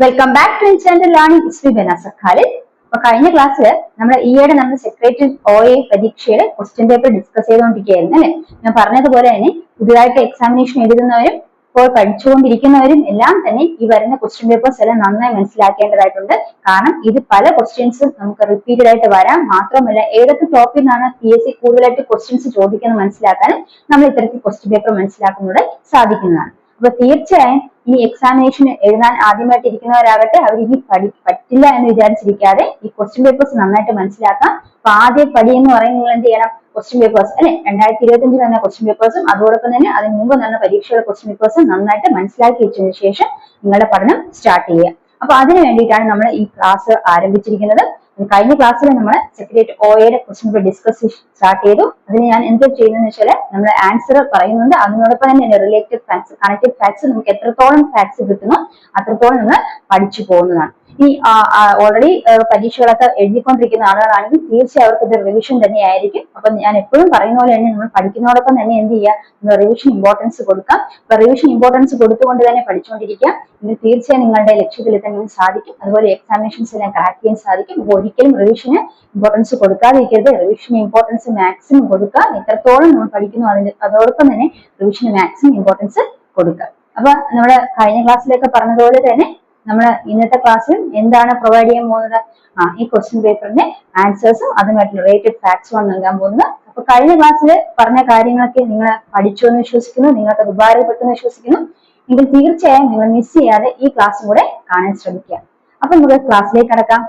Welcome back to channel learning history by Nasar Khalid. അപ്പൊ കഴിഞ്ഞ ക്ലാസ്സിൽ നമ്മുടെ ഈയിടെ നമ്മൾ സെക്രട്ടറി OA പരീക്ഷയുടെ ക്വസ്റ്റ്യൻ പേപ്പർ ഡിസ്കസ് ചെയ്തുകൊണ്ടിരിക്കുകയായിരുന്നു അല്ലെ. ഞാൻ പറഞ്ഞതുപോലെ തന്നെ പുതുതായിട്ട് എക്സാമിനേഷൻ എഴുതുന്നവരും ഇപ്പോൾ പഠിച്ചുകൊണ്ടിരിക്കുന്നവരും എല്ലാം തന്നെ ഈ വരുന്ന ക്വസ്റ്റ്യൻ പേപ്പേഴ്സ് എല്ലാം നന്നായി മനസ്സിലാക്കേണ്ടതായിട്ടുണ്ട്. കാരണം ഇത് പല ക്വസ്റ്റ്യൻസും നമുക്ക് റിപ്പീറ്റഡ് ആയിട്ട് വരാം. മാത്രമല്ല ഏതൊക്കെ ടോപ്പിൽ നിന്നാണ് PSC കൂടുതലായിട്ട് ക്വസ്റ്റ്യൻസ് ചോദിക്കുന്നത് മനസ്സിലാക്കാനും നമ്മൾ ഇത്തരത്തിൽ ക്വസ്റ്റ്യൻ പേപ്പർ മനസ്സിലാക്കുന്നതിലൂടെ സാധിക്കുന്നതാണ്. അപ്പൊ തീർച്ചയായും ഈ എക്സാമിനേഷൻ എഴുതാൻ ആദ്യമായിട്ട് ഇരിക്കുന്നവരാകട്ടെ, അവർ ഇനി പറ്റില്ല എന്ന് വിചാരിച്ചിരിക്കാതെ ഈ ക്വസ്റ്റ്യൻ പേപ്പേഴ്സ് നന്നായിട്ട് മനസ്സിലാക്കാം. അപ്പൊ ആദ്യ പടി എന്ന് പറയുന്നത് നിങ്ങൾ എന്ത് ചെയ്യണം? ക്വസ്റ്റ്യൻ പേപ്പേഴ്സ് അല്ലെ 2025 തന്നെ ക്വസ്റ്റ്യൻ പേപ്പേഴ്സും അതോടൊപ്പം തന്നെ അതിന് മുമ്പ് നടന്ന പരീക്ഷയുടെ ക്വസ്റ്റ്യൻ പേപ്പേഴ്സും നന്നായിട്ട് മനസ്സിലാക്കി വെച്ചതിന് ശേഷം നിങ്ങളുടെ പഠനം സ്റ്റാർട്ട് ചെയ്യുക. അപ്പൊ അതിനു വേണ്ടിയിട്ടാണ് നമ്മൾ ഈ ക്ലാസ് ആരംഭിച്ചിരിക്കുന്നത്. കഴിഞ്ഞ ക്ലാസ്സിൽ നമ്മൾ സെക്രട്ടറി OAയുടെ ക്വസ്റ്റ്യൻ പേപ്പർ ഡിസ്കസ് സ്റ്റാർട്ട് ചെയ്തു. അതിന് ഞാൻ എന്താ ചെയ്യുന്നതെന്ന് വെച്ചാൽ നമ്മൾ ആൻസർ പറയുന്നുണ്ട്, അതിനോടൊപ്പം തന്നെ റിലേറ്റഡ് ഫാക്ട്സ്, കണക്റ്റഡ് ഫാക്ട്സ്, നമുക്ക് എത്രത്തോളം ഫാക്ട്സ് കിട്ടുന്നു അത്രത്തോളം നമ്മൾ പഠിച്ചു പോകുന്നതാണ്. ഈ ഓൾറെഡി പരീക്ഷകളൊക്കെ എഴുതിക്കൊണ്ടിരിക്കുന്ന ആളുകളാണെങ്കിൽ തീർച്ചയായും അവർക്ക് ഇത് റിവിഷൻ തന്നെയായിരിക്കും. അപ്പൊ ഞാൻ എപ്പോഴും പറയുന്ന പോലെ തന്നെ നമ്മൾ പഠിക്കുന്നതോടൊപ്പം തന്നെ എന്ത് ചെയ്യുക, നമ്മൾ റിവിഷൻ ഇമ്പോർട്ടൻസ് കൊടുക്കാം. അപ്പൊ റിവിഷൻ ഇമ്പോർട്ടൻസ് കൊടുത്തുകൊണ്ട് തന്നെ പഠിച്ചുകൊണ്ടിരിക്കുക. ഇത് തീർച്ചയായും നിങ്ങളുടെ ലക്ഷ്യത്തിലെത്താൻ സാധിക്കും. അതുപോലെ എക്സാമിനേഷൻസ് എല്ലാം ക്രാക്ക് ചെയ്യാൻ സാധിക്കും. അപ്പൊ ഒരിക്കലും റിവിഷന് ഇമ്പോർട്ടൻസ് കൊടുക്കാതിരിക്കരുത്. റിവിഷന് ഇമ്പോർട്ടൻസ് മാക്സിമം കൊടുക്കുക. എത്രത്തോളം നമ്മൾ പഠിക്കുന്നു അതോടൊപ്പം തന്നെ റിവിഷന് മാക്സിമം ഇമ്പോർട്ടൻസ് കൊടുക്കുക. അപ്പൊ നമ്മുടെ കഴിഞ്ഞ ക്ലാസ്സിലൊക്കെ പറഞ്ഞതുപോലെ തന്നെ നമ്മൾ ഇന്നത്തെ ക്ലാസ്സിൽ എന്താണ് പ്രൊവൈഡ് ചെയ്യാൻ പോകുന്നത്? ഈ ക്വസ്റ്റ്യൻ പേപ്പറിന്റെ ആൻസേഴ്സും അതുമായിട്ട് റിലേറ്റഡ് ഫാക്ട്സുമാണ് നൽകാൻ പോകുന്നത്. അപ്പൊ കഴിഞ്ഞ ക്ലാസ്സിൽ പറഞ്ഞ കാര്യങ്ങളൊക്കെ നിങ്ങൾ പഠിച്ചു എന്ന് വിശ്വസിക്കുന്നു, നിങ്ങൾക്ക് അത് ഉപകാരപ്പെട്ടെന്ന് വിശ്വസിക്കുന്നു. എങ്കിൽ തീർച്ചയായും നിങ്ങൾ മിസ് ചെയ്യാതെ ഈ ക്ലാസ്സും കൂടെ കാണാൻ ശ്രമിക്കുക. അപ്പൊ നമുക്ക് ക്ലാസ്സിലേക്ക് കടക്കാം.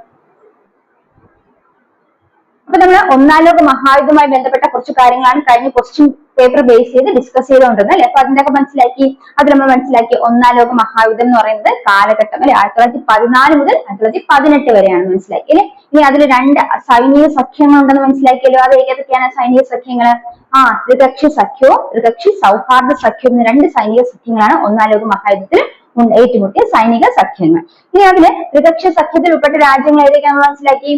അപ്പൊ നമ്മൾ ഒന്നാം ലോക മഹായുദ്ധവുമായി ബന്ധപ്പെട്ട കുറച്ച് കാര്യങ്ങളാണ് കഴിഞ്ഞ ക്വസ്റ്റ്യൻ പേപ്പർ ബേസ് ചെയ്ത് ഡിസ്കസ് ചെയ്തുകൊണ്ടിരുന്നത് അല്ലെ. അപ്പൊ അതിന്റെയൊക്കെ മനസ്സിലാക്കി. അത് നമ്മൾ മനസ്സിലാക്കി ഒന്നാം ലോക മഹായുദ്ധം എന്ന് പറയുന്നത് കാലഘട്ടം അല്ലെ 1914 മുതൽ 1918 വരെയാണ് മനസ്സിലാക്കി അല്ലെ. ഇനി അതിൽ രണ്ട് സൈനിക സഖ്യങ്ങൾ ഉണ്ടെന്ന് മനസ്സിലാക്കിയല്ലോ. അത് ഏതൊക്കെയാണ് സൈനിക സഖ്യങ്ങൾ? ത്രികക്ഷി സഖ്യവും ത്രികക്ഷി സൗഹാർദ്ദ സഖ്യവും എന്ന രണ്ട് സൈനിക സഖ്യങ്ങളാണ് ഒന്നാം ലോക മഹായുദ്ധത്തിൽ ഏറ്റുമുട്ടിയ സൈനിക സഖ്യങ്ങൾ. ഇനി അതില് ത്രികക്ഷി സഖ്യത്തിൽ ഉൾപ്പെട്ട രാജ്യങ്ങൾ ഏതൊക്കെയാണെന്ന് മനസ്സിലാക്കി.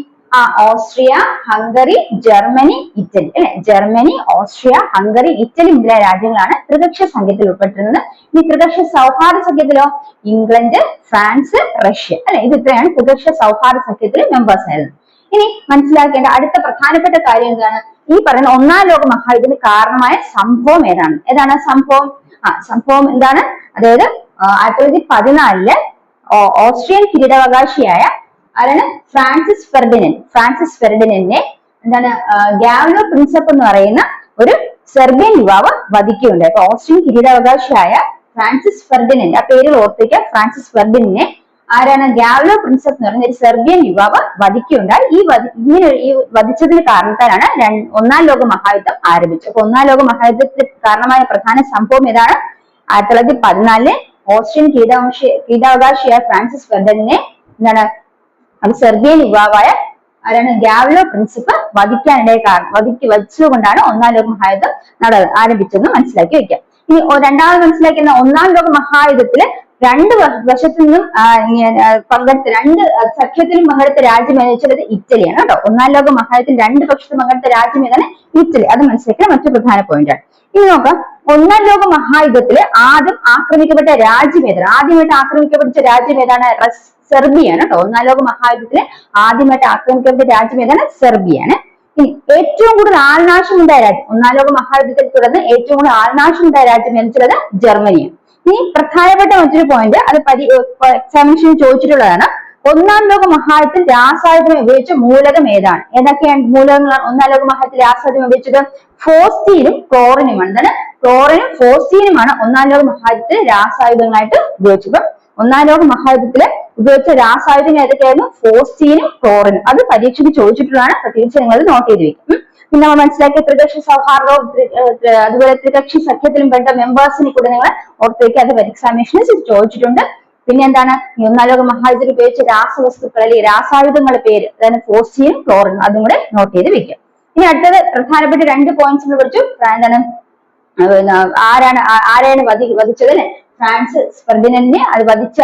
ഓസ്ട്രിയ, ഹംഗറി, ജർമ്മനി, ഇറ്റലി അല്ലെ. ജർമ്മനി, ഓസ്ട്രിയ, ഹംഗറി, ഇറ്റലി മുതലായ രാജ്യങ്ങളാണ് ത്രികക്ഷി സഖ്യത്തിൽ ഉൾപ്പെട്ടിരുന്നത്. ഈ ത്രികക്ഷി സൗഹാർദ്ദ സഖ്യത്തിലോ ഇംഗ്ലണ്ട്, ഫ്രാൻസ്, റഷ്യ അല്ലെ. ഇത് ഇത്രയാണ് ത്രികക്ഷി സൗഹാർദ്ദ സഖ്യത്തിലെ മെമ്പേഴ്സ് ആയിരുന്നത്. ഇനി മനസ്സിലാക്കേണ്ട അടുത്ത പ്രധാനപ്പെട്ട കാര്യം എന്താണ്? ഈ പറയുന്ന ഒന്നാം ലോക മഹായുദ്ധത്തിന് കാരണമായ സംഭവം ഏതാണ്? ഏതാണ് സംഭവം? സംഭവം എന്താണ്? അതായത് 1914 ഓസ്ട്രിയൻ കിരീടാവകാശിയായ ആരാണ്? ഫ്രാൻസിസ് ഫെർഡിനൻഡിനെ എന്താണ് ഗാവ്ലോ പ്രിൻസപ്പ് എന്ന് പറയുന്ന ഒരു സെർബിയൻ യുവാവ് വധിക്കുകയുണ്ടായി. അപ്പൊ ഓസ്ട്രിയൻ കിരീടാവകാശിയായ ഫ്രാൻസിസ് ഫെർഡിനൻഡ്, ആ പേര് ഓർത്തിക്കുക. ഫ്രാൻസിസ് ഫെർഡിനൻഡിനെ ആരാണ്? ഗാവ്ലോ പ്രിൻസപ്പ് എന്ന് പറയുന്ന ഒരു സെർബിയൻ യുവാവ് വധിക്കുകയുണ്ടായി. ഈ വധിച്ചതിന് കാരണത്താലാണ് ഒന്നാം ലോക മഹായുദ്ധം ആരംഭിച്ചത്. അപ്പൊ ഒന്നാം ലോക മഹായുദ്ധത്തിന് കാരണമായ പ്രധാന സംഭവം ഏതാണ്? 1914 ഓസ്ട്രിയൻ കിരീടാവകാശിയായ ഫ്രാൻസിസ് ഫെർഡിനൻഡിനെ എന്താണ് അത് സെർബിയൻ യുവാവായ ആരാണ്? ഗാവ്ലോ പ്രിൻസിപ്പ് വധിച്ചതുകൊണ്ടാണ് ഒന്നാം ലോക മഹായുദ്ധം ആരംഭിച്ചതെന്ന് മനസ്സിലാക്കി വെക്കാം. ഇനി രണ്ടാമത് മനസ്സിലാക്കുന്ന ഒന്നാം ലോക മഹായുദ്ധത്തില് രണ്ട് വശത്തു നിന്നും രണ്ട് സഖ്യത്തിലും പങ്കെടുത്ത രാജ്യം എന്ന് വെച്ചാൽ ഇറ്റലിയാണ് കേട്ടോ. ഒന്നാം ലോക മഹായുദ്ധത്തിൽ രണ്ട് പക്ഷത്തും പങ്കെടുത്ത രാജ്യം ഏതാണ്? ഇറ്റലി. അത് മനസ്സിലാക്കുന്ന മറ്റു പ്രധാന പോയിന്റ് ആണ്. ഇനി നോക്കാം, ഒന്നാം ലോക മഹായുദ്ധത്തില് ആദ്യം ആക്രമിക്കപ്പെട്ട രാജ്യം ഏതാണ്? ആദ്യമായിട്ട് ആക്രമിക്കപ്പെട്ട രാജ്യം ഏതാണ്? സെർബിയാണ് കേട്ടോ. ഒന്നാം ലോക മഹായുദ്ധത്തില് ആദ്യമായിട്ട് ആക്രമിക്കപ്പെട്ട രാജ്യം ഏതാണ്? സെർബിയാണ്. ഇനി ഏറ്റവും കൂടുതൽ ആൾനാശം ഉണ്ടായ രാജ്യം, ഒന്നാം ലോക മഹായുദ്ധത്തിൽ തുടർന്ന് ഏറ്റവും കൂടുതൽ ആൾനാശം ഉണ്ടായ രാജ്യം എന്ന് വെച്ചാൽ ജർമ്മനിയാണ്. ഇനി പ്രധാനപ്പെട്ട മറ്റൊരു പോയിന്റ്, അത് എക്സാമിനേഷൻ ചോദിച്ചിട്ടുള്ളതാണ്. ഒന്നാം ലോക മഹായുദ്ധത്തിൽ രാസായുധം ഉപയോഗിച്ച മൂലകം ഏതാണ്? ഏതൊക്കെയാണ് മൂലകങ്ങളാണ് ഒന്നാം ലോക മഹായുദ്ധത്തിൽ രാസായുധം ഉപയോഗിച്ചത്? ഫോസ്ഫീനും ക്ലോറിനുമാണ്. എന്താണ്? ക്ലോറിനും ഫോസ്ഫീനുമാണ് ഒന്നാം ലോക മഹായുദ്ധത്തിൽ രാസായുധങ്ങളായിട്ട് ഉപയോഗിച്ചത്. ഒന്നാം ലോക മഹായുദ്ധത്തില് ഉപയോഗിച്ച രാസായുധങ്ങൾ ഏതൊക്കെയായിരുന്നു? ഫോസ്ഫീനും ക്ലോറിനും. അത് പരീക്ഷയ്ക്ക് ചോദിച്ചിട്ടുള്ളതാണ്. തീർച്ചയായും നിങ്ങൾ നോട്ട് ചെയ്ത് വെക്കും. പിന്നെ നമ്മൾ മനസ്സിലാക്കിയ ത്രികക്ഷി സൗഹാർദ്ദവും അതുപോലെ ത്രികക്ഷി സഖ്യത്തിലും പെട്ട മെമ്പേഴ്സിനെ കൂടെ നിങ്ങൾ ഓർത്ത് വെക്കുക. അത് എക്സാമിനേഷന് ചോദിച്ചിട്ടുണ്ട്. പിന്നെ എന്താണ്? ഒന്നാം ലോക മഹായുദ്ധത്തിൽ ഉപയോഗിച്ച രാസവസ്തുക്കൾ അല്ലെങ്കിൽ രാസായുധങ്ങളുടെ പേര്, അതായത് ഫോസ്ഫീനും ക്ലോറിനും, അതും കൂടെ നോട്ട് ചെയ്ത് വെക്കുക. ഇനി അടുത്തത് പ്രധാനപ്പെട്ട രണ്ട് പോയിന്റ്സ് പഠിച്ചു. എന്താണ്? ആരാണ് വധിച്ചത് അല്ലെ? ഫ്രാൻസിസ് ഫെർഡിനൻഡിനെ. അത് വധിച്ച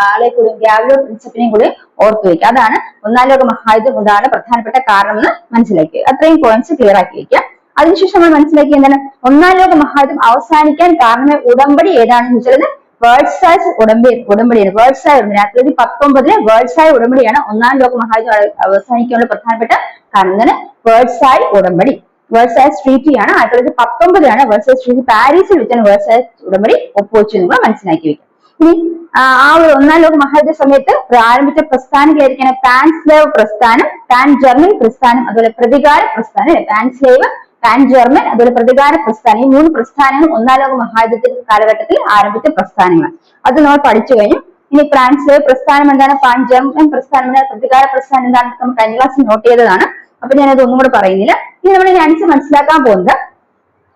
ആളെ കൂടി ഗാവ്ലോ പ്രിൻസിപ്പിനെയും കൂടി ഓർത്തു വയ്ക്കുക. അതാണ് ഒന്നാം ലോക മഹായുദ്ധം ഉണ്ടാകാൻ പ്രധാനപ്പെട്ട കാരണം എന്ന് മനസ്സിലാക്കി. അത്രയും പോയിന്റ്സ് ക്ലിയർ ആക്കി വെക്കുക. അതിനുശേഷം നമ്മൾ മനസ്സിലാക്കി എന്താണ്? ഒന്നാം ലോക മഹായുദ്ധം അവസാനിക്കാൻ കാരണമായ ഉടമ്പടി ഏതാണെന്ന് വെച്ചാൽ വേഴ്സായ് ഉടമ്പടിയാണ്. വേഴ്സായ് ഉടമ്പടി 1919 വേഴ്സായ് ഉടമ്പടിയാണ് ഒന്നാം ലോക മഹായുദ്ധം അവസാനിക്കാനുള്ള പ്രധാനപ്പെട്ട കാരണം. വേഴ്സായ് ഉടമ്പടി, വേഴ്സായ് ട്രീറ്റിയാണ് 1919 വേഴ്സായ് ട്രീറ്റി പാരീസിൽ വെച്ചാണ് വേഴ്സായ് ഉടമ്പടി ഒപ്പുവെച്ചു നിങ്ങൾ മനസ്സിലാക്കി വെക്കും. ഇനി ആ ഒരു ഒന്നാം ലോക മഹായുദ്ധ സമയത്ത് ആരംഭിച്ച പ്രസ്ഥാനങ്ങളായിരിക്കാണ് പാൻ സ്ലേവ് പ്രസ്ഥാനം, പാൻ ജർമ്മൻ പ്രസ്ഥാനം, അതുപോലെ പ്രതികാര പ്രസ്ഥാനം. പാൻ സ്ലേവ്, പാൻ ജർമ്മൻ, അതുപോലെ പ്രതികാര പ്രസ്ഥാനം. ഈ 3 പ്രസ്ഥാനങ്ങൾ ഒന്നാം ലോക മഹായുദ്ധത്തിന്റെ കാലഘട്ടത്തിൽ ആരംഭിച്ച പ്രസ്ഥാനങ്ങളാണ്. അത് നമ്മൾ പഠിച്ചു കഴിഞ്ഞു. ഇനി പാൻ സ്ലേവ് പ്രസ്ഥാനം എന്താണ്, പാൻ ജർമ്മൻ പ്രസ്ഥാനം എന്താണ്, പ്രതികാര പ്രസ്ഥാനം എന്താണ് നമ്മൾ കഴിഞ്ഞ ക്ലാസ്സിൽ നോട്ട് ചെയ്തതാണ്. അപ്പൊ ഞാനത് ഒന്നും കൂടെ പറയുന്നില്ല. ഇനി നമ്മൾ ആൻസർ മനസ്സിലാക്കാൻ പോകുന്നത്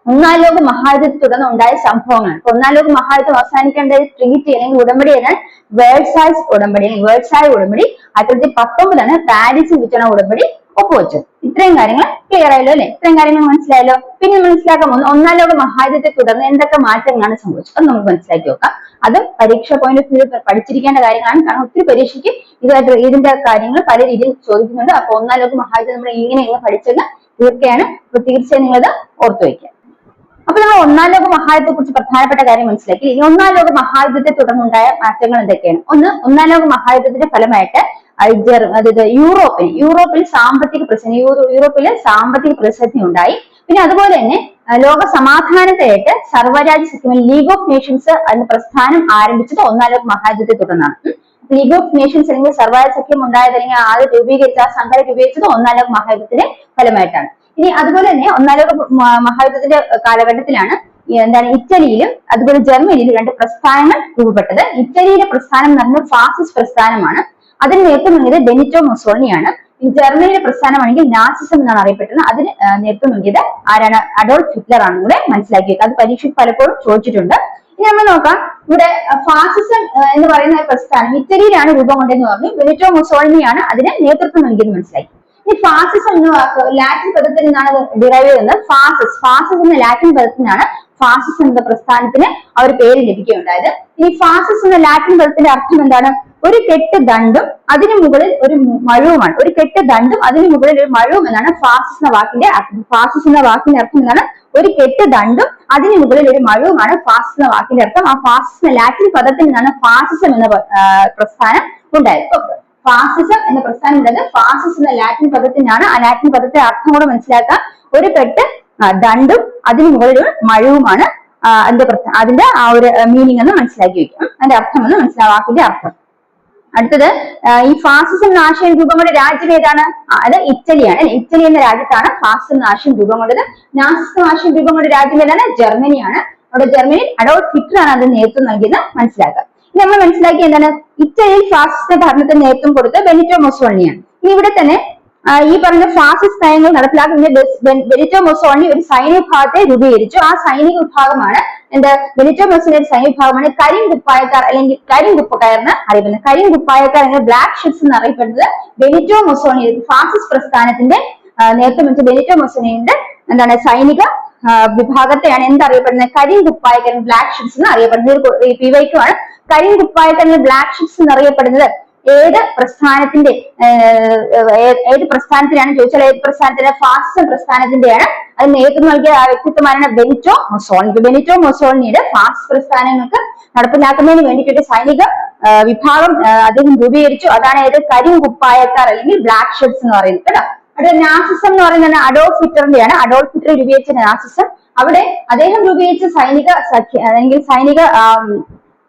ഒന്നാം ലോക മഹായുദ്ധത്തെ തുടർന്ന് ഉണ്ടായ സംഭവങ്ങളാണ്. ഒന്നാം ലോക മഹായുദ്ധം അവസാനിക്കേണ്ട ട്രീറ്റി അല്ലെങ്കിൽ ഉടമ്പടി ഏതാണ്, വേഴ്സായ് ഉടമ്പടി. വേഴ്സായ് ഉടമ്പടി 1919 പാരീസിൽ വെച്ചാണ് ഉടമ്പടി ഒപ്പുവെച്ചത്. ഇത്രയും കാര്യങ്ങൾ ക്ലിയർ ആയല്ലോ അല്ലെ? ഇത്രയും കാര്യങ്ങൾ മനസ്സിലായല്ലോ. പിന്നെ മനസ്സിലാക്കാൻ പോകുന്നത് ഒന്നാം ലോക മഹായുദ്ധത്തെ തുടർന്ന് എന്തൊക്കെ മാറ്റങ്ങളാണ് സംഭവിച്ചത് അത് നമുക്ക് മനസ്സിലാക്കി നോക്കാം. അത് പരീക്ഷ പോയിന്റ് ഓഫ് വ്യൂ പഠിച്ചിരിക്കേണ്ട കാര്യങ്ങളാണ്. കാരണം ഒത്തിരി പരീക്ഷയ്ക്ക് ഇതിന്റെ കാര്യങ്ങൾ പല രീതിയിൽ ചോദിക്കുന്നുണ്ട്. അപ്പൊ ഒന്നാം ലോക മഹായുദ്ധം നമ്മൾ ഇങ്ങനെ പഠിച്ചത് തീർച്ചയാണ്. അപ്പൊ തീർച്ചയായും നിങ്ങളത് ഓർത്തു വയ്ക്കുക. അപ്പൊ നമ്മൾ ഒന്നാം ലോക മഹായുദ്ധത്തെ കുറിച്ച് പ്രധാനപ്പെട്ട കാര്യം മനസ്സിലാക്കി. ഇനി ഒന്നാം ലോക മഹായുദ്ധത്തെ തുടർന്നുണ്ടായ മാറ്റങ്ങൾ എന്തൊക്കെയാണ്? ഒന്നാം ലോക മഹായുദ്ധത്തിന്റെ ഫലമായിട്ട് യൂറോപ്പിൽ സാമ്പത്തിക പ്രതിസന്ധി ഉണ്ടായി. പിന്നെ അതുപോലെ തന്നെ ലോക സമാധാനത്തിനായിട്ട് സർവ്വരാജ്യ സഖ്യം ലീഗ് ഓഫ് നേഷൻസ് എന്ന പ്രസ്ഥാനം ആരംഭിച്ചത് ഒന്നാം ലോക മഹായുദ്ധത്തെ തുടർന്നാണ്. ലീഗ് ഓഫ് നേഷൻസ് അല്ലെങ്കിൽ സർവ്വരാജ്യ സഖ്യം ഉണ്ടായത് അല്ലെങ്കിൽ ആദ്യം രൂപീകരിച്ച ആ സംഘടന രൂപീകരിച്ചത് ഒന്നാം ലോക മഹായുദ്ധത്തിന്റെ ഫലമായിട്ടാണ്. ഇനി അതുപോലെ തന്നെ ഒന്നാം ലോക മഹായുദ്ധത്തിന്റെ കാലഘട്ടത്തിലാണ് എന്താണ് ഇറ്റലിയിലും അതുപോലെ ജർമ്മനിയിലും 2 പ്രസ്ഥാനങ്ങൾ രൂപപ്പെട്ടത്. ഇറ്റലിയിലെ പ്രസ്ഥാനം എന്ന് പറഞ്ഞാൽ ഫാസിസ്റ്റ് പ്രസ്ഥാനമാണ്. അതിന് നേതൃത്വം നൽകിയത് ബെനിറ്റോ മുസോളിനിയാണ്. ജർമ്മനിയിലെ പ്രസ്ഥാനമാണെങ്കിൽ നാസിസം എന്നാണ് അറിയപ്പെട്ടത്. അതിന് നേതൃത്വം നൽകിയത് ആരാണ്? അഡോൾഫ് ഹിറ്റ്ലർ ആണ്. ഇവിടെ മനസ്സിലാക്കി വെക്കുക. അത് പരീക്ഷയ്ക്ക് പലപ്പോഴും ചോദിച്ചിട്ടുണ്ട്. ഇനി നമ്മൾ നോക്കാം. ഇവിടെ ഫാസിസം എന്ന് പറയുന്ന പ്രസ്ഥാനം ഇറ്റലിയിലാണ് രൂപം കൊണ്ടതെന്ന് പറഞ്ഞു. ബെനിറ്റോ മുസോളിനിയാണ് അതിന് നേതൃത്വം നൽകിയത് മനസ്സിലാക്കി. ഈ ഫാസിസം എന്ന വാക്ക് ലാറ്റിൻ പദത്തിൽ നിന്നാണ് ഡിറൈവ് ചെയ്യുന്നത്. ഫാസിസ് എന്ന ലാറ്റിൻ പദത്തിൽ നിന്നാണ് ഫാസിസം എന്ന പ്രസ്ഥാനത്തിന് ആ ഒരു പേര് ലഭിക്കുകയുണ്ടായത്. ഈ ഫാസിസം എന്ന ലാറ്റിൻ പദത്തിന്റെ അർത്ഥം എന്താണ്? ഒരു കെട്ട് ദണ്ടും അതിനു മുകളിൽ ഒരു മഴുവുമാണ്. ഒരു കെട്ട് ദണ്ടും അതിനു മുകളിൽ ഒരു മഴുവും എന്നാണ് ഫാസിസ് എന്ന വാക്കിന്റെ അർത്ഥം. ഫാസിസ് എന്ന വാക്കിന്റെ അർത്ഥം എന്താണ്? ഒരു കെട്ട് ദണ്ടും അതിനു മുകളിൽ ഒരു മഴുവുമാണ് ഫാസിസ് എന്ന വാക്കിന്റെ അർത്ഥം. ആ ഫാസിസ് എന്ന ലാറ്റിൻ പദത്തിൽ നിന്നാണ് ഫാസിസം എന്ന പ്രസ്ഥാനം ഉണ്ടായത്. ഫാസിസം എന്ന പ്രസ്ഥാനം ഉള്ളത് ഫാസിസം എന്ന ലാറ്റിൻ പദത്തിനാണ്. ആ ലാറ്റിൻ പദത്തിന്റെ അർത്ഥം കൂടെ മനസ്സിലാക്കുക. ഒരു കെട്ട് ദണ്ടും അതിനു മുകളിൽ ഒരു മഴുവുമാണ് അതിന്റെ ആ ഒരു മീനിങ് എന്ന് മനസ്സിലാക്കി വെക്കണം. അതിന്റെ അർത്ഥം എന്ന് വാക്കിന്റെ അർത്ഥം. അടുത്തത് ഈ ഫാസിസം എന്ന ആശയം രൂപം കൊണ്ട രാജ്യം ഏതാണ്? അത് ഇറ്റലിയാണ്. ഇറ്റലി എന്ന രാജ്യത്താണ് ഫാസിസം എന്ന ആശയം രൂപം കൊണ്ടത്. നാസിസം ആശയം രൂപം കൊണ്ട രാജ്യം ഏതാണ്? ജർമ്മനിയാണ്. അവിടെ ജർമ്മനിയിൽ അഡോൾഫ് ഹിറ്റ്ലർ ആണ് അതിന് നേതൃത്വം നൽകിയത് മനസ്സിലാക്കുക. നമ്മൾ മനസ്സിലാക്കി എന്താണ്? ഇറ്റലിയിൽ ഫാസിസ്റ്റ് ഭരണത്തിന് നേതൃത്വം കൊടുത്ത ബെനിറ്റോ മുസോളിനിയാണ്. ഇനി ഇവിടെ തന്നെ ഈ പറഞ്ഞ ഫാസിസ്റ്റ് നയങ്ങൾ നടപ്പിലാക്കുന്ന ബെനിറ്റോ മുസോളിനി ഒരു സൈനിക വിഭാഗത്തെ രൂപീകരിച്ചു. ആ സൈനിക വിഭാഗമാണ് ബെനിറ്റോ മുസോളിനിയുടെ സൈനിക വിഭാഗമാണ് കരിങ്കുപ്പായക്കാർ അല്ലെങ്കിൽ കരിങ്കുപ്പക്കാർ എന്ന് അറിയപ്പെടുന്നത്. കരിങ്കുപ്പായക്കാർ അല്ലെങ്കിൽ ബ്ലാക്ക് ഷിപ്സ് എന്ന് അറിയപ്പെടുന്നത് ബെനിറ്റോ മുസോളിനി ഫാസിസ്റ്റ് പ്രസ്ഥാനത്തിന്റെ നേതൃത്വം വെച്ച ബെനിറ്റോ മുസോളിനിയുടെ സൈനിക വിഭാഗത്തെയാണ് എന്തറിയപ്പെടുന്നത്? കരിങ്കുപ്പായക്കാർ ബ്ലാക്ക് ഷിപ്സ് എന്ന് അറിയപ്പെടുന്നത്. പിവൈക്കുമാണ് കരിങ്കുപ്പായക്കാർ ബ്ലാക്ക് ഷിപ്സ് എന്നറിയപ്പെടുന്നത്. ഏത് പ്രസ്ഥാനത്തിനാണ് ചോദിച്ചാൽ ഏത് പ്രസ്ഥാനത്തിന്റെ? ഫാസിസം പ്രസ്ഥാനത്തിന്റെയാണ്. അത് നേതൃത്വം നൽകിയ ആ വ്യക്തിത്വമാണ് ബെനിറ്റോ മുസോളിനി. ബെനിറ്റോ മുസോളിനിയുടെ ഫാസിസ്റ്റ് പ്രസ്ഥാനങ്ങൾക്ക് നടപ്പിലാക്കുന്നതിന് വേണ്ടിയിട്ട് സൈനിക വിഭാഗം അദ്ദേഹം രൂപീകരിച്ചു. അതാണ് ഏത്? കരിങ്കുപ്പായക്കാർ അല്ലെങ്കിൽ ബ്ലാക്ക് ഷിപ്സ് എന്ന് പറയുന്നത് കേട്ടോ. അവിടെ നാസിസം എന്ന് പറയുന്നത് അഡോൾഫ് ഹിറ്റ്ലറിന്റെയാണ്. അഡോൾഫ് ഹിറ്റ്ലർ രൂപീകരിച്ച നാസിസം. അവിടെ അദ്ദേഹം രൂപീകരിച്ച സൈനിക അല്ലെങ്കിൽ സൈനിക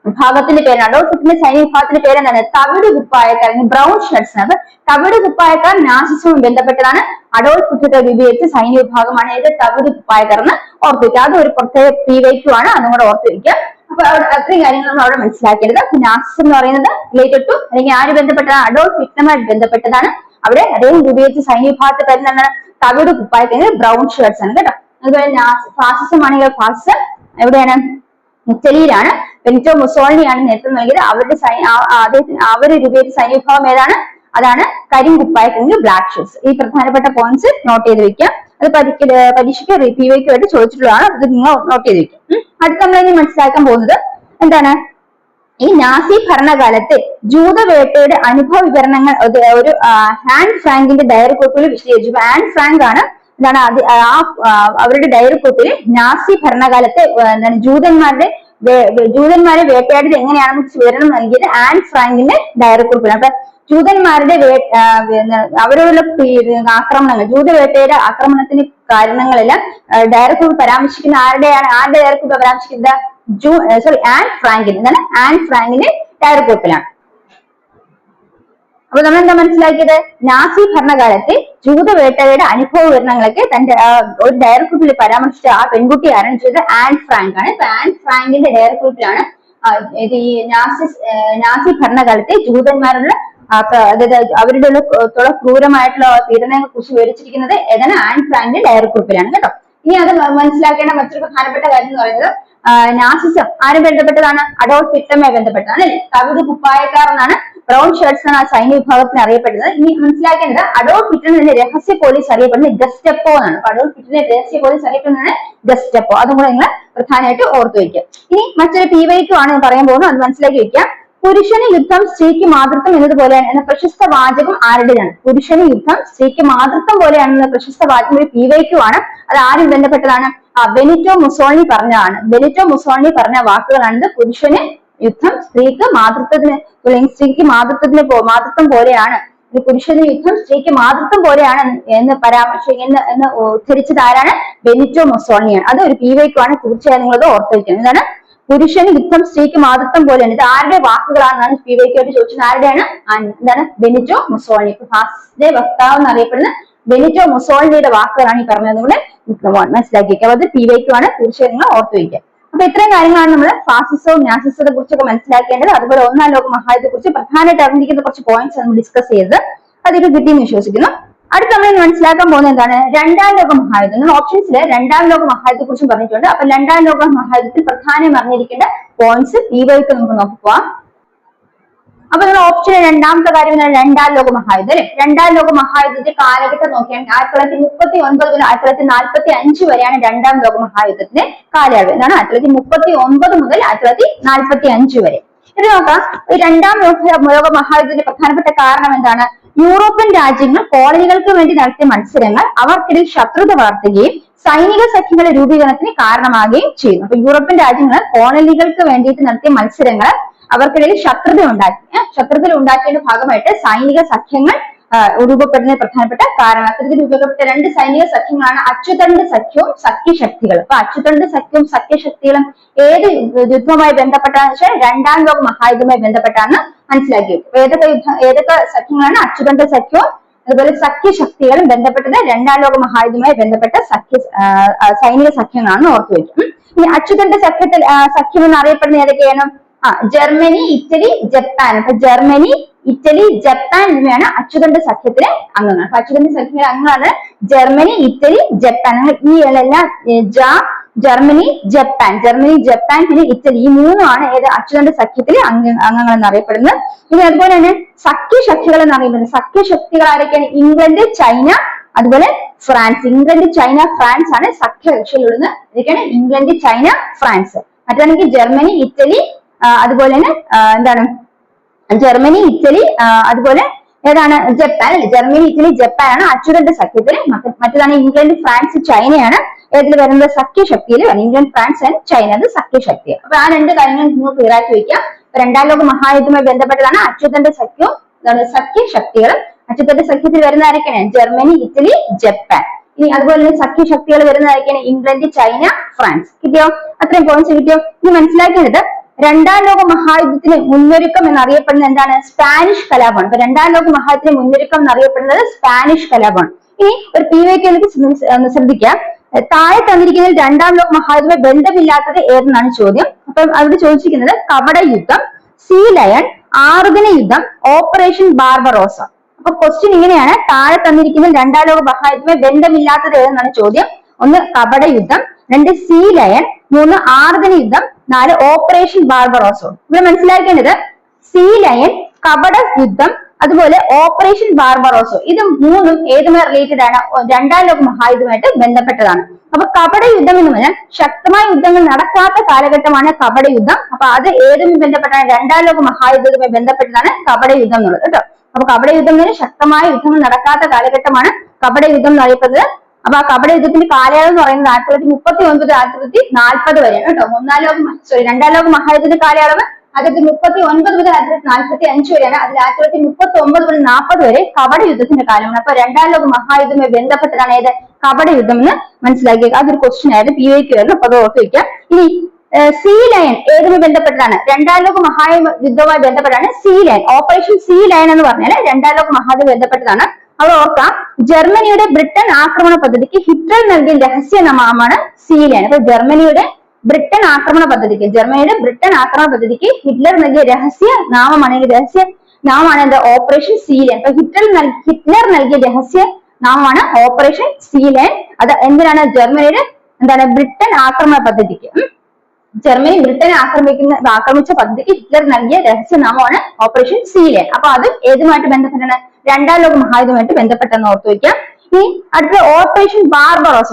വിഭാഗത്തിന്റെ പേരാണ് അഡോൾഫ് ഹിറ്റ്ലറിന്റെ സൈനിക വിഭാഗത്തിന്റെ പേര് എന്താണ്? തവിട് കുപ്പായക്കാർ അല്ലെങ്കിൽ ബ്രൗൺ ഷർട്ട്സ്. അപ്പൊ തവിട് കുപ്പായക്കാർ നാസിസവും ബന്ധപ്പെട്ടതാണ്. അഡോൾഫ് ഹിറ്റ്ലർ രൂപീകരിച്ച സൈനിക വിഭാഗമാണ് ഏത്? തവിട് കുപ്പായക്കാർ എന്ന് ഓർത്തു വയ്ക്കുക. അത് ഒരു പ്രത്യേക PYQ-ആണ്. അതും കൂടെ ഓർത്തു വയ്ക്കുക. അപ്പൊ അത്രയും കാര്യങ്ങൾ നമ്മൾ അവിടെ മനസ്സിലാക്കിയത്. നാസിസം എന്ന് പറയുന്നത് റിലേറ്റഡ് ടു അല്ലെങ്കിൽ ആര് ബന്ധപ്പെട്ടതാണ്? അഡോൾഫ് ഹിറ്റ്ലറുമായിട്ട് ബന്ധപ്പെട്ടതാണ്. അവിടെ അദ്ദേഹം രൂപീകരിച്ച സൈനിക വിഭാഗത്തെ പേര് എന്താണ്? തവിട് കുപ്പായക്കാർ ബ്രൗൺ ഷർട്ട്സ് ആണ് കേട്ടോ. അതുപോലെ ഫാസിസം ആണെങ്കിൽ ഫാസിസം എവിടെയാണ്? ഇറ്റലിയിലാണ്. ബെനിറ്റോ മുസോളിനിയാണ് നേതൃത്വം നൽകിയത്. അവർ രൂപീകരിച്ച സൈനിക വിഭാഗം ഏതാണ്? അതാണ് കരിങ്കുപ്പായക്കാർ ബ്ലാക്ക് ഷിപ്സ്. ഈ പ്രധാനപ്പെട്ട പോയിന്റ്സ് നോട്ട് ചെയ്ത് വെക്കാം. അത് പരീക്ഷയ്ക്ക് PYQ ആയിട്ട് ചോദിച്ചിട്ടുള്ളതാണ്. അത് നിങ്ങൾ നോട്ട് ചെയ്ത് വെക്കാം. അടുത്ത നമ്മൾ ഇനി മനസ്സിലാക്കാൻ പോകുന്നത് എന്താണ്? ഈ നാസി ഭരണകാലത്ത് ജൂതവേട്ടയുടെ അനുഭവ വിവരണങ്ങൾ ഒരു ഹാൻ ഫ്രാങ്കിന്റെ ഡയറി കോപ്പിയിൽ വിശദീകരിച്ചു. ഹാൻ ഫ്രാങ്ക് ആണ് അവരുടെ ഡയറി കോപ്പിൽ നാസി ഭരണകാലത്തെ ജൂതന്മാരുടെ ജൂതന്മാരെ വേട്ടയാടിയത് എങ്ങനെയാണെന്ന് വിവരണം നൽകിയത് ആൻ ഫ്രാങ്കിന്റെ ഡയറി കുറിപ്പിലാണ്. അപ്പൊ ജൂതന്മാരുടെ അവരോടുള്ള ആക്രമണങ്ങൾ, ജൂതവേട്ടയുടെ ആക്രമണത്തിന് കാരണങ്ങളെല്ലാം ഡയറി കുറിപ്പ് പരാമർശിക്കുന്ന ആരുടെ ഡയറി കുറിപ്പ് പരാമർശിക്കുന്നത് ആൻ ഫ്രാങ്കിൻ. എന്താണ്? ആൻ ഫ്രാങ്കിന്റെ ഡയറി കുറിപ്പിലാണ്. അപ്പൊ നമ്മൾ എന്താ മനസ്സിലാക്കിയത്? നാസി ഭരണകാലത്തെ ജൂതവേട്ടയുടെ അനുഭവ വിവരണങ്ങളൊക്കെ തന്റെ ഒരു ഡയറി കുറിപ്പിൽ പരാമർശിച്ച ആ പെൺകുട്ടി ആരാണ് ചോദിച്ചത്? ആൻ ഫ്രാങ്ക് ആണ്. ഇപ്പൊ ആൻ ഫ്രാങ്കിന്റെ ഡയറി കുറിപ്പിലാണ് ഈ നാസി ഭരണകാലത്തെ ജൂതന്മാരുടെ അവരുടെ ക്രൂരമായിട്ടുള്ള പീഡനങ്ങളെ കുറിച്ച് വിവരിച്ചിരിക്കുന്നത് ഏതാണ്? ആൻ ഫ്രാങ്കിന്റെ ഡയറി കുറിപ്പിലാണ് കേട്ടോ. ഇനി അത് മനസ്സിലാക്കേണ്ട മറ്റൊരു പ്രധാനപ്പെട്ട കാര്യം എന്ന് പറയുന്നത് നാസിസം ആരും ബന്ധപ്പെട്ടതാണ്? അഡോൾഫ് ഹിറ്റ്ലറുമായി ബന്ധപ്പെട്ടതാണ് അല്ലെ. തവിട് കുപ്പായക്കാർ എന്നാണ്, ബ്രൗൺ ഷർട്ട്സ് ആണ് ആ സൈനിക വിഭാഗത്തിന് അറിയപ്പെടുന്നത്. ഇനി മനസ്സിലാക്കേണ്ടത് അഡോൾഫ് ഹിറ്റ്ലറിന്റെ രഹസ്യ പോലീസ് അറിയപ്പെടുന്നത് ഗസ്റ്റപ്പോ എന്നാണ്. അഡോൾഫ് ഹിറ്റ്ലറിന്റെ രഹസ്യ പോലീസ് അറിയപ്പെടുന്നത് ഗസ്റ്റപ്പോ. അതും കൂടെ നിങ്ങൾ പ്രധാനമായിട്ട് ഓർത്തു വയ്ക്കുക. ഇനി മറ്റൊരു PYQ ആണ് പറയാൻ പോകുന്നത്, അത് മനസ്സിലാക്കി വെക്കുക. പുരുഷന് യുദ്ധം സ്ത്രീക്ക് മാതൃത്വം എന്നതുപോലെയാണ് എന്ന പ്രശസ്ത വാചകം ആരുടേതാണ്? പുരുഷന് യുദ്ധം സ്ത്രീക്ക് മാതൃത്വം പോലെയാണെന്ന പ്രശസ്ത വാചകം ഒരു PYQ ആണ്. അത് ആരും ബന്ധപ്പെട്ടതാണ്? ബെനിറ്റോ മുസോളിനി പറഞ്ഞതാണ്. ബെനിറ്റോ മുസോളിനി പറഞ്ഞ വാക്കുകളാണ് പുരുഷന് യുദ്ധം സ്ത്രീക്ക് മാതൃത്വത്തിന്, സ്ത്രീക്ക് മാതൃത്വം പോലെയാണ്, പുരുഷന് യുദ്ധം സ്ത്രീക്ക് മാതൃത്വം പോലെയാണ് എന്ന് ഉദ്ധരിച്ചത് ആരാണ്? ബെനിറ്റോ മുസോളിനിയാണ്. അത് ഒരു PYQ ആണ്. തീർച്ചയായും നിങ്ങളത് ഓർത്തു വയ്ക്കണം. എന്താണ്? പുരുഷന് യുദ്ധം സ്ത്രീക്ക് മാതൃത്വം പോലെയാണ്. ഇത് ആരുടെ വാക്കുകളാണെന്നാണ് PYQ ആയിട്ട് ചോദിച്ചത്. ആരുടെയാണ്? എന്താണ്? Benito Mussolini. ഫാസിസ്റ്റ് വക്താവ് എന്നറിയപ്പെടുന്ന ബെനിറ്റോ മുസോളിനിയുടെ വാക്കുകളാണ് ഈ പറഞ്ഞത്. കൂടെ മനസ്സിലാക്കി വെക്കുക. അത് PYQ ആണ്. തീർച്ചയായും നിങ്ങൾ ഓർത്തു വയ്ക്കുക. അപ്പൊ ഇത്രയും കാര്യങ്ങളാണ് നമ്മൾ ഫാസിസവും നാസിസത്തെ കുറിച്ചൊക്കെ മനസ്സിലാക്കേണ്ടത്. അതുപോലെ ഒന്നാം ലോക മഹായുദ്ധത്തെ കുറിച്ച് പ്രധാനമായിട്ട് അറിഞ്ഞിരിക്കുന്ന കുറച്ച് പോയിന്റ്സ് നമ്മൾ ഡിസ്കസ് ചെയ്തത്. അതൊക്കെ കിട്ടിയെന്ന് വിശ്വസിക്കുന്നു. അടുത്ത നമ്മൾ മനസ്സിലാക്കാൻ പോകുന്നത് എന്താണ്? രണ്ടാം ലോക മഹായുദ്ധം. നമ്മൾ ഓപ്ഷൻസിൽ രണ്ടാം ലോക മഹായുദ്ധത്തെ കുറിച്ച് പറഞ്ഞിട്ടുണ്ട്. അപ്പൊ രണ്ടാം ലോക മഹായുദ്ധത്തിൽ പ്രധാനം അറിഞ്ഞിരിക്കേണ്ട പോയിന്റ്സ് PYQ നമുക്ക് നോക്കിപ്പോവാം. അപ്പൊ നമ്മൾ ഓപ്ഷൻ രണ്ടാമത്തെ കാര്യം രണ്ടാം ലോക മഹായുദ്ധം അല്ലെ. രണ്ടാം ലോക മഹായുദ്ധത്തിന്റെ കാലഘട്ടം നോക്കിയാൽ 1939 മുതൽ 1945 വരെയാണ് രണ്ടാം ലോക മഹായുദ്ധത്തിന്റെ കാലയളവ്. എന്താണ്? 1939 മുതൽ 1945 വരെ. ഇത് നോക്കാം. രണ്ടാം ലോക മഹായുദ്ധത്തിന്റെ പ്രധാനപ്പെട്ട കാരണം എന്താണ്? യൂറോപ്യൻ രാജ്യങ്ങൾ കോളനികൾക്ക് വേണ്ടി നടത്തിയ മത്സരങ്ങൾ അവർക്കിടയിൽ ശത്രുത വളർത്തുകയും സൈനിക സഖ്യങ്ങളുടെ രൂപീകരണത്തിന് കാരണമാകുകയും ചെയ്യുന്നു. അപ്പൊ യൂറോപ്യൻ രാജ്യങ്ങൾ കോളനികൾക്ക് വേണ്ടിയിട്ട് നടത്തിയ മത്സരങ്ങൾ അവർക്കിടയിൽ ശത്രുത ഉണ്ടാക്കിയതിന്റെ ഭാഗമായിട്ട് സൈനിക സഖ്യങ്ങൾ രൂപപ്പെടുന്ന പ്രധാനപ്പെട്ട കാരണം. അത്തരത്തിൽ രൂപപ്പെട്ട രണ്ട് സൈനിക സഖ്യങ്ങളാണ് അച്ചുതണ്ട് സഖ്യവും സഖ്യശക്തികളും. അപ്പൊ അച്ചുതണ്ട് സഖ്യവും സഖ്യശക്തികളും ഏത് യുദ്ധവുമായി ബന്ധപ്പെട്ടാന്ന് വെച്ചാൽ രണ്ടാം ലോക മഹായുദ്ധവുമായി ബന്ധപ്പെട്ടാണ് മനസ്സിലാക്കി. ഏതൊക്കെ സഖ്യങ്ങളാണ്? അച്ചുതണ്ട് സഖ്യവും അതുപോലെ സഖ്യശക്തികളും ബന്ധപ്പെട്ടത് രണ്ടാം ലോക മഹായുദ്ധവുമായി ബന്ധപ്പെട്ട സൈനിക സഖ്യങ്ങളാണെന്ന് ഓർത്തു വയ്ക്കും. ഇനി അച്ചുതണ്ട് സഖ്യം എന്നറിയപ്പെടുന്ന ഏതൊക്കെയാണ്? Germany, Italy, Japan. അപ്പൊ ജർമ്മനി, ഇറ്റലി, ജപ്പാൻ എന്നിവയാണ് അച്ചുതണ്ട് സഖ്യത്തിലെ അംഗങ്ങൾ. അപ്പൊ അച്ചുതണ്ട് സഖ്യത്തിലെ അംഗങ്ങളാണ് ജർമ്മനി, ഇറ്റലി, ജപ്പാൻ. ഈ എല്ലാം ജർമ്മനി, ജപ്പാൻ, പിന്നെ ഇറ്റലി, ഈ മൂന്നുമാണ് ഏത് അച്ചുതണ്ട് സഖ്യത്തിലെ അംഗങ്ങൾ എന്നറിയപ്പെടുന്നത്. ഇനി അതുപോലെ തന്നെ സഖ്യശക്തികൾ എന്നറിയപ്പെടുന്നത്. സഖ്യശക്തികൾ ആരൊക്കെയാണ്? ഇംഗ്ലണ്ട്, ചൈന, അതുപോലെ ഫ്രാൻസ്. ഇംഗ്ലണ്ട്, ചൈന, ഫ്രാൻസ് ആണ് സഖ്യകക്ഷികളുള്ളത്. ഇതൊക്കെയാണ് ഇംഗ്ലണ്ട്, ചൈന, ഫ്രാൻസ്. മറ്റാണെങ്കിൽ ജർമ്മനി, ഇറ്റലി, അതുപോലെ തന്നെ എന്താണ്? ജർമ്മനി, ഇറ്റലി, അതുപോലെ ഏതാണ്? ജപ്പാൻ അല്ലെ. ജർമ്മനി, ഇറ്റലി, ജപ്പാൻ ആണ് അച്ചുതണ്ട് സഖ്യത്തിൽ. മറ്റേതാണ് ഇംഗ്ലണ്ട്, ഫ്രാൻസ്, ചൈനയാണ് ഏതിൽ വരുന്നത്? സഖ്യശക്തിയിൽ. ഇംഗ്ലണ്ട്, ഫ്രാൻസ് ആൻഡ് ചൈന അത് സഖ്യശക്തി. അപ്പൊ ആ രണ്ട് കാര്യങ്ങൾ നിങ്ങൾ ക്ലിയർ ആക്കി വെക്കുക. രണ്ടാം ലോക മഹായുദ്ധവുമായി ബന്ധപ്പെട്ടതാണ് അച്ചുതണ്ട് സഖ്യവും സഖ്യശക്തികളും. അച്ചുതണ്ട് സഖ്യത്തിൽ വരുന്ന ആരൊക്കെയാണ്? Germany, Italy, Japan. ഇനി അതുപോലെ തന്നെ സഖ്യശക്തികൾ വരുന്ന ആരൊക്കെയാണ്? England, China, France. കിട്ടിയോ? അത്രയും പോയിന്റ്സ് കിട്ടിയോ? ഇനി മനസ്സിലാക്കേണ്ടത് രണ്ടാം ലോക മഹായുദ്ധത്തിന് മുന്നൊരുക്കം എന്നറിയപ്പെടുന്നത് എന്താണ്? സ്പാനിഷ് കലാപമാണ്. അപ്പൊ രണ്ടാം ലോക മഹായുദ്ധത്തിന് മുന്നൊരുക്കം എന്നറിയപ്പെടുന്നത് സ്പാനിഷ് കലാപമാണ്. ഇനി ഒരു PYQ ശ്രദ്ധിക്കാം. താഴെ തന്നിരിക്കുന്നതിൽ രണ്ടാം ലോക മഹായുദ്ധവുമായി ബന്ധമില്ലാത്തത് ഏതെന്നാണ് ചോദ്യം. അപ്പം അവിടെ ചോദിച്ചിരിക്കുന്നത് കപട യുദ്ധം, സീ ലയൺ, ആറുദിന യുദ്ധം, ഓപ്പറേഷൻ ബാർബറോസ. അപ്പൊ ക്വസ്റ്റ്യൻ ഇങ്ങനെയാണ്. താഴെ തന്നിരിക്കുന്നതിൽ രണ്ടാം ലോക മഹായുദ്ധവുമായി ബന്ധമില്ലാത്തത് ഏതെന്നാണ് ചോദ്യം. 1 കപട യുദ്ധം, 2 സീ ലയൺ, 3 ആറുദിന യുദ്ധം, 4 ഓപ്പറേഷൻ ബാർബറോസോ. ഇവിടെ മനസ്സിലാക്കേണ്ടത് സീ ലയൺ, കപട യുദ്ധം, അതുപോലെ ഓപ്പറേഷൻ ബാർബറോസോ ഇത് മൂന്നും ഏതുമായി റിലേറ്റഡ് ആണ്? രണ്ടാം ലോക മഹായുദ്ധമായിട്ട് ബന്ധപ്പെട്ടതാണ്. അപ്പൊ കപട യുദ്ധം എന്ന് പറഞ്ഞാൽ ശക്തമായ യുദ്ധങ്ങൾ നടക്കാത്ത കാലഘട്ടമാണ് കപട യുദ്ധം. അപ്പൊ അത് ഏതുമായി ബന്ധപ്പെട്ടാണ്? രണ്ടാം ലോക മഹായുദ്ധവുമായി ബന്ധപ്പെട്ടതാണ് കപട യുദ്ധം എന്നുള്ളത് കേട്ടോ. അപ്പൊ കപട യുദ്ധം എന്ന് പറഞ്ഞാൽ ശക്തമായ യുദ്ധങ്ങൾ നടക്കാത്ത കാലഘട്ടമാണ് കപട യുദ്ധം എന്നറിയപ്പെടുന്നത്. അപ്പൊ ആ കപട യുദ്ധത്തിന്റെ കാലയളവ് എന്ന് പറയുന്നത് 1939 1940 വരെയാണ് കേട്ടോ. രണ്ടാം ലോക മഹായുദ്ധത്തിന്റെ കാലയളവ് 1939 മുതൽ 1945 വരെയാണ്. അതിൽ 1939 മുതൽ 40 വരെ കപട യുദ്ധത്തിന്റെ കാലമാണ്. അപ്പൊ രണ്ടാം ലോക മഹായുദ്ധവുമായി ബന്ധപ്പെട്ടതാണ് ഏത് കപട യുദ്ധം എന്ന് മനസ്സിലാക്കിയ അതൊരു ക്വസ്റ്റ്യൻ ആയിരുന്നു POK ആയിരുന്നു. അപ്പൊ അത് ഓർത്ത് വെക്കാം. ഇനി സീ ലയൺ ഏതുമായി ബന്ധപ്പെട്ടതാണ്? രണ്ടാം ലോക മഹായുദ്ധവുമായി ബന്ധപ്പെട്ടാണ് sea lion. Operation sea lion എന്ന് പറഞ്ഞാൽ രണ്ടാം ലോക മഹായുദ്ധം ബന്ധപ്പെട്ടതാണ്. അത് ഓർക്കാം. ജർമ്മനിയുടെ ബ്രിട്ടൻ ആക്രമണ പദ്ധതിക്ക് ഹിറ്റ്ലർ നൽകിയ രഹസ്യ നാമമാണ് സീ ലയൺ. അപ്പൊ ജർമ്മനിയുടെ ബ്രിട്ടൻ ആക്രമണ പദ്ധതിക്ക് ഹിറ്റ്ലർ നൽകിയ രഹസ്യ നാമമാണ് എന്താ ഓപ്പറേഷൻ സീ ലയൺ. അപ്പൊ ഹിറ്റ്ലർ നൽകിയ രഹസ്യ നാമമാണ് ഓപ്പറേഷൻ സീ ലയൺ. അത് എന്തിനാണ്? ജർമ്മനിയുടെ ബ്രിട്ടൻ ആക്രമണ പദ്ധതിക്ക്. ജർമ്മനി ബ്രിട്ടനെ ആക്രമിച്ച പദ്ധതിക്ക് ഹിറ്റ്ലർ നൽകിയ രഹസ്യനാമമാണ് ഓപ്പറേഷൻ സീ ലയൺ. അപ്പൊ അത് ഏതുമായിട്ട് ബന്ധപ്പെട്ടാണ്? രണ്ടാം ലോക മഹായുദ്ധമായിട്ട് ബന്ധപ്പെട്ടെന്ന് ഓർത്തു വയ്ക്കാം. ഇനി അടുത്ത ഓപ്പറേഷൻ ബാർബറോസ.